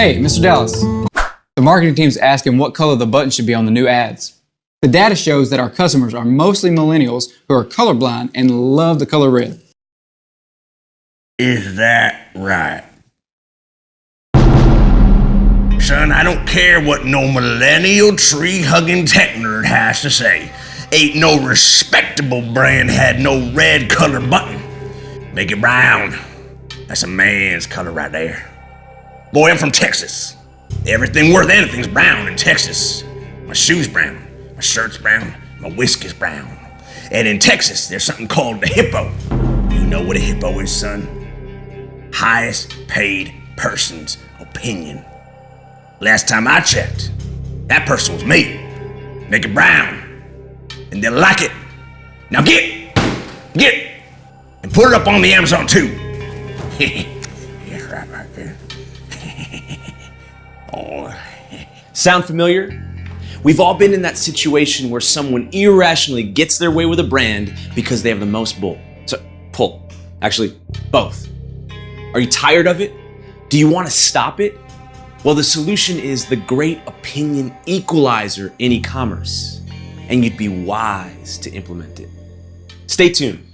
Hey, Mr. Dallas. The marketing team's asking what color the button should be on the new ads. The data shows that our customers are mostly millennials who are colorblind and love the color red. Is that right? Son, I don't care what no millennial tree-hugging tech nerd has to say. Ain't no respectable brand had no red color button. Make it brown. That's a man's color right there. Boy, I'm from Texas. Everything worth anything's brown in Texas. My shoe's brown, my shirt's brown, my whiskey's brown. And in Texas, there's something called the Hippo. You know what a hippo is, son? Highest paid person's opinion. Last time I checked, that person was me. Make it brown. And they'll like it. Now get, and put it up on the Amazon too. Yeah, right there. Oh. Sound familiar? We've all been in that situation where someone irrationally gets their way with a brand because they have the most pull. Actually, both. Are you tired of it? Do you want to stop it? Well, the solution is the great opinion equalizer in e-commerce, and you'd be wise to implement it. Stay tuned.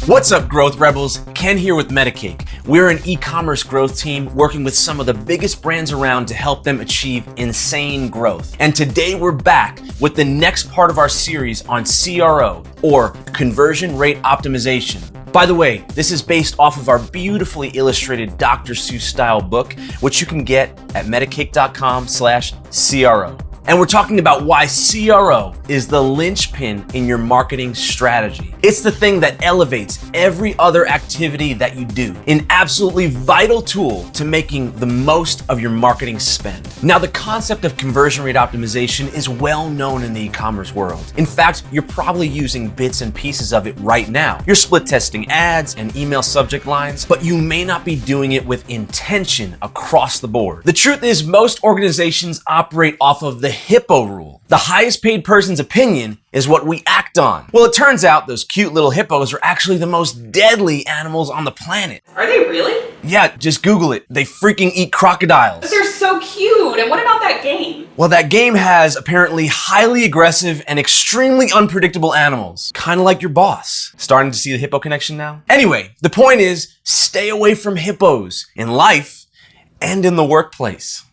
What's up, Growth Rebels? Ken here with Metacake. We're an e-commerce growth team working with some of the biggest brands around to help them achieve insane growth. And today we're back with the next part of our series on CRO, or conversion rate optimization. By the way, this is based off of our beautifully illustrated Dr. Seuss style book, which you can get at metacake.com/CRO. And we're talking about why CRO is the linchpin in your marketing strategy. It's the thing that elevates every other activity that you do, an absolutely vital tool to making the most of your marketing spend. Now, the concept of conversion rate optimization is well known in the e-commerce world. In fact, you're probably using bits and pieces of it right now. You're split testing ads and email subject lines, but you may not be doing it with intention across the board. The truth is, most organizations operate off of the Hippo Rule. The highest paid person's opinion is what we act on. Well, it turns out those cute little hippos are actually the most deadly animals on the planet. Are they really? Yeah, just Google it. They freaking eat crocodiles. But they're so cute. And what about that game? Well, that game has apparently highly aggressive and extremely unpredictable animals. Kind of like your boss. Starting to see the hippo connection now? Anyway, the point is, stay away from hippos in life and in the workplace.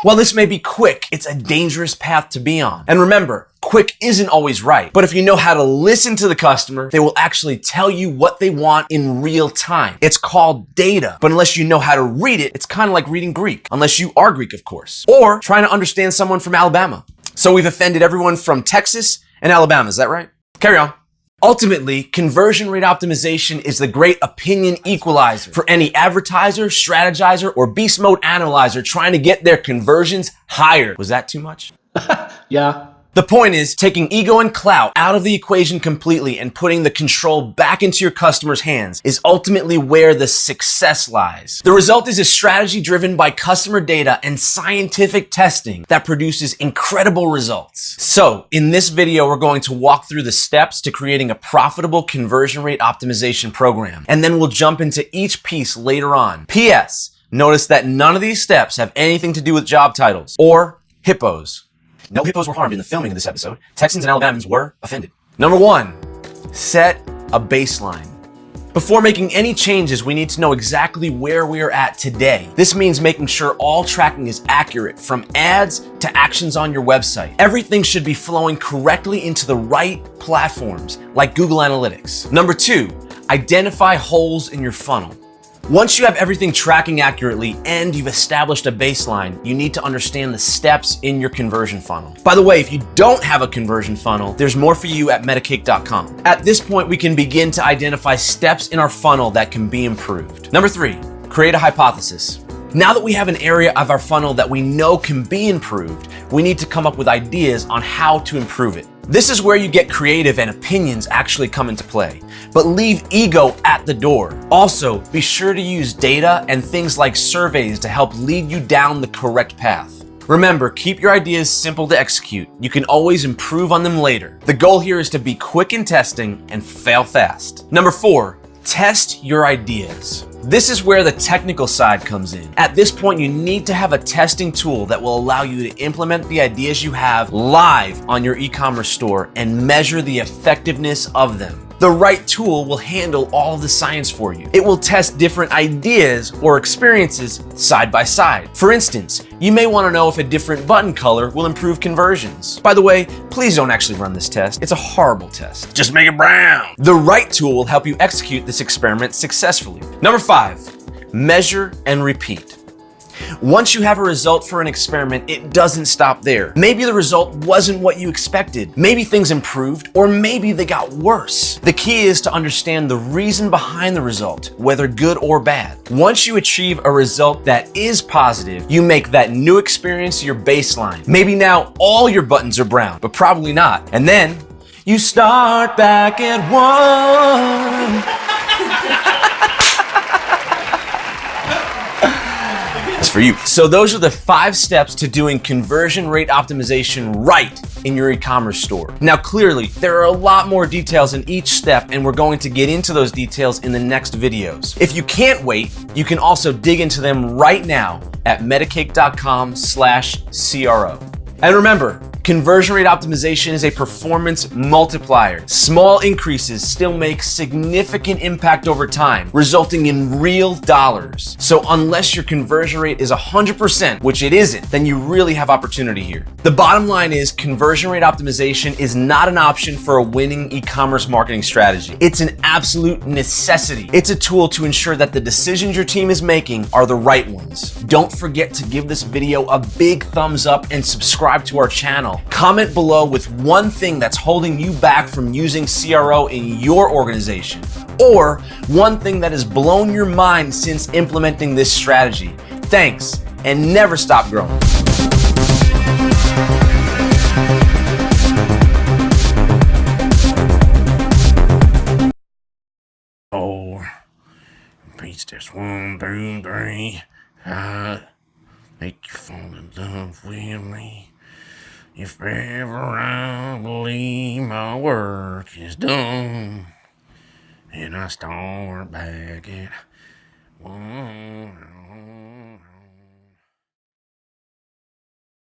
While this may be quick, it's a dangerous path to be on. And remember, quick isn't always right. But if you know how to listen to the customer, they will actually tell you what they want in real time. It's called data. But unless you know how to read it, it's kind of like reading Greek. Unless you are Greek, of course. Or trying to understand someone from Alabama. So we've offended everyone from Texas and Alabama, is that right? Carry on. Ultimately, conversion rate optimization is the great opinion equalizer for any advertiser, strategizer, or beast mode analyzer trying to get their conversions higher. Was that too much? Yeah. The point is, taking ego and clout out of the equation completely and putting the control back into your customers' hands is ultimately where the success lies. The result is a strategy driven by customer data and scientific testing that produces incredible results. So, in this video, we're going to walk through the steps to creating a profitable conversion rate optimization program, and then we'll jump into each piece later on. P.S. Notice that none of these steps have anything to do with job titles or hippos. No hippos were harmed in the filming of this episode. Texans and Alabamans were offended. Number 1, set a baseline. Before making any changes, we need to know exactly where we are at today. This means making sure all tracking is accurate, from ads to actions on your website. Everything should be flowing correctly into the right platforms, like Google Analytics. Number 2, identify holes in your funnel. Once you have everything tracking accurately and you've established a baseline, you need to understand the steps in your conversion funnel. By the way, if you don't have a conversion funnel, there's more for you at metacake.com. At this point, we can begin to identify steps in our funnel that can be improved. Number 3, create a hypothesis. Now that we have an area of our funnel that we know can be improved, we need to come up with ideas on how to improve it. This is where you get creative and opinions actually come into play. But leave ego at the door. Also, be sure to use data and things like surveys to help lead you down the correct path. Remember, keep your ideas simple to execute. You can always improve on them later. The goal here is to be quick in testing and fail fast. Number 4, test your ideas. This is where the technical side comes in. At this point, you need to have a testing tool that will allow you to implement the ideas you have live on your e-commerce store and measure the effectiveness of them. The right tool will handle all of the science for you. It will test different ideas or experiences side by side. For instance, you may want to know if a different button color will improve conversions. By the way, please don't actually run this test. It's a horrible test. Just make it brown. The right tool will help you execute this experiment successfully. Number 5, measure and repeat. Once you have a result for an experiment, it doesn't stop there. Maybe the result wasn't what you expected. Maybe things improved, or maybe they got worse. The key is to understand the reason behind the result, whether good or bad. Once you achieve a result that is positive, you make that new experience your baseline. Maybe now all your buttons are brown, but probably not. And then you start back at 1. For you. So those are the 5 steps to doing conversion rate optimization right in your e-commerce store. Now, clearly, there are a lot more details in each step, and we're going to get into those details in the next videos. If you can't wait, you can also dig into them right now at metacake.com/CRO. And remember, conversion rate optimization is a performance multiplier. Small increases still make significant impact over time, resulting in real dollars. So unless your conversion rate is 100%, which it isn't, then you really have opportunity here. The bottom line is conversion rate optimization is not an option for a winning e-commerce marketing strategy. It's an absolute necessity. It's a tool to ensure that the decisions your team is making are the right ones. Don't forget to give this video a big thumbs up and subscribe to our channel. Comment below with one thing that's holding you back from using CRO in your organization, or one thing that has blown your mind since implementing this strategy. Thanks, and never stop growing. Oh, beats this 1, 2, 3. Make you fall in love with me. If ever I believe my work is done, and I start back at 1.